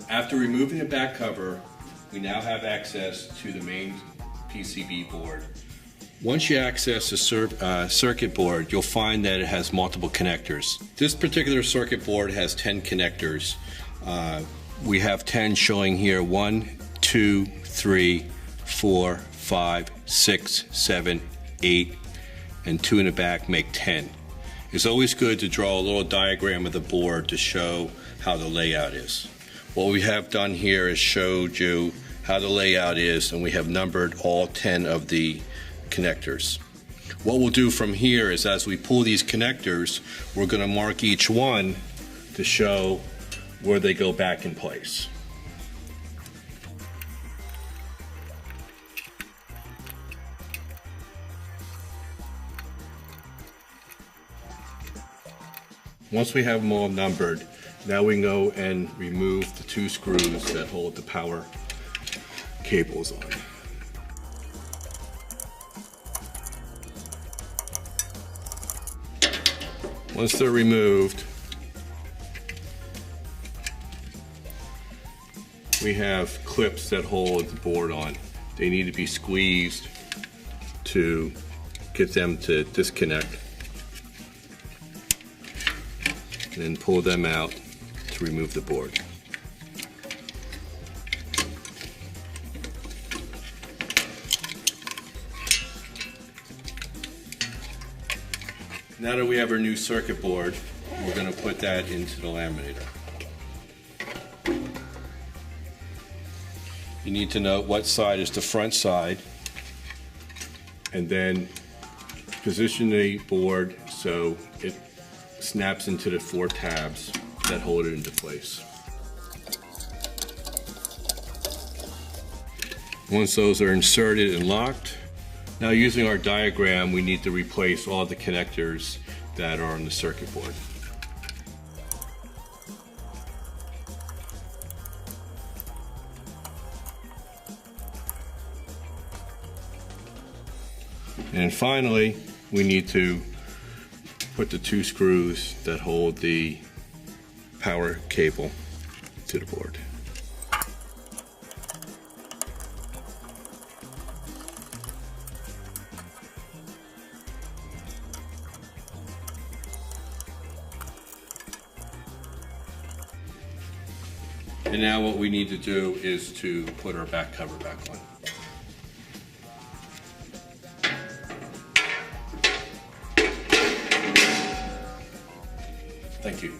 After removing the back cover, we now have access to the main PCB board. Once you access the circuit board, you'll find that it has multiple connectors. This particular circuit board has 10 connectors. We have 10 showing here: 1, 2, 3, 4, 5, 6, 7, 8, and 2 in the back make 10. It's always good to draw a little diagram of the board to show how the layout is. What we have done here is showed you how the layout is, and we have numbered all 10 of the connectors. What we'll do from here is, as we pull these connectors, we're going to mark each one to show where they go back in place. Once we have them all numbered, now we can go and remove the 2 screws that hold the power cables on. Once they're removed, we have clips that hold the board on. They need to be squeezed to get them to disconnect, and then pull them out to remove the board. Now that we have our new circuit board, we're going to put that into the laminator. You need to know what side is the front side, and then position the board so it snaps into the 4 tabs that hold it into place. Once those are inserted and locked, now using our diagram, we need to replace all the connectors that are on the circuit board. And finally, we need to put the 2 screws that hold the power cable to the board. And now what we need to do is to put our back cover back on. Thank you.